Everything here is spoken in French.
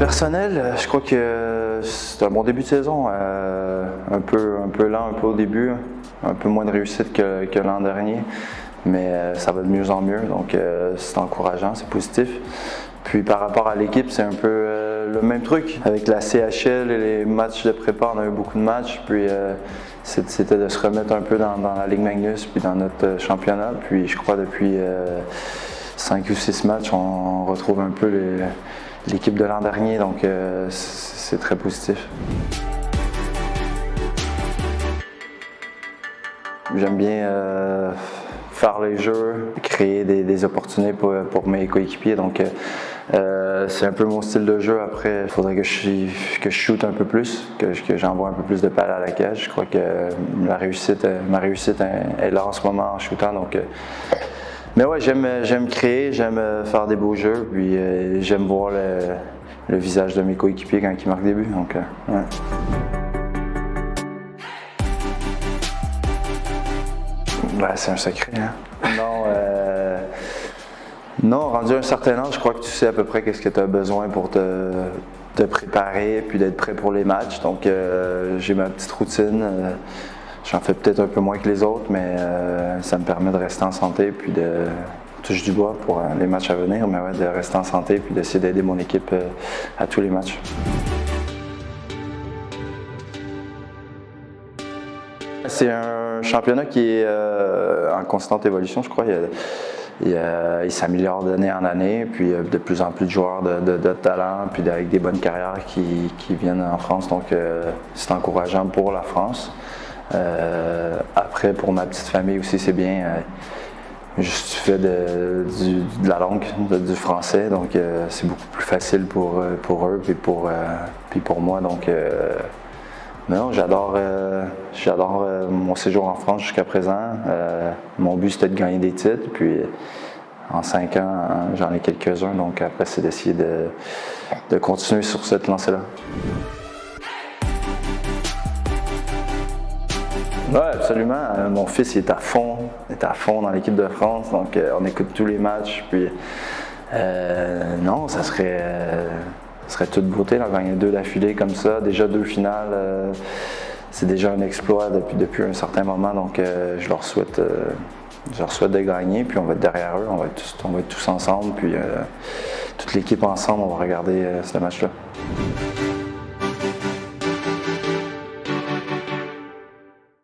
Personnel, je crois que c'est un bon début de saison. Un peu lent, un peu au début, un peu moins de réussite que l'an dernier, mais ça va de mieux en mieux, donc c'est encourageant, c'est positif. Puis par rapport à l'équipe, c'est un peu le même truc. Avec la CHL et les matchs de prépa, on a eu beaucoup de matchs, puis c'était de se remettre un peu dans la Ligue Magnus, puis dans notre championnat. Puis je crois depuis 5 ou 6 matchs, on retrouve un peu l'équipe de l'an dernier, donc c'est très positif. J'aime bien faire les jeux, créer des opportunités pour mes coéquipiers, donc c'est un peu mon style de jeu. Après, il faudrait que je shoote un peu plus, que j'envoie un peu plus de balles à la cage. Je crois que ma réussite est là en ce moment en shootant, donc mais ouais, j'aime créer, j'aime faire des beaux jeux, puis j'aime voir le visage de mes coéquipiers quand ils marquent des buts. Donc, ouais. Ben, c'est un secret. Hein? Non, rendu à un certain âge, je crois que tu sais à peu près ce que tu as besoin pour te préparer, puis d'être prêt pour les matchs. Donc, j'ai ma petite routine. J'en fais peut-être un peu moins que les autres, mais ça me permet de rester en santé, puis de toucher du bois pour les matchs à venir, mais ouais, de rester en santé, puis d'essayer d'aider mon équipe à tous les matchs. C'est un championnat qui est en constante évolution, je crois. Il s'améliore d'année en année, puis de plus en plus de joueurs de talent, puis avec des bonnes carrières qui viennent en France, donc c'est encourageant pour la France. Après, pour ma petite famille aussi, c'est bien. Juste du fait de la langue, du français, donc c'est beaucoup plus facile pour eux puis pour moi. Donc, non, j'adore mon séjour en France jusqu'à présent. Mon but, c'était de gagner des titres, puis en 5 ans, j'en ai quelques-uns, donc après, c'est d'essayer de continuer sur cette lancée-là. Oui, absolument. Mon fils il est à fond dans l'équipe de France, donc on écoute tous les matchs. Puis non, ça serait toute beauté d'en gagner 2 d'affilée comme ça. Déjà 2 finales, c'est déjà un exploit depuis un certain moment, donc je leur souhaite de gagner. Puis on va être derrière eux, on va être tous ensemble, puis toute l'équipe ensemble, on va regarder ce match-là.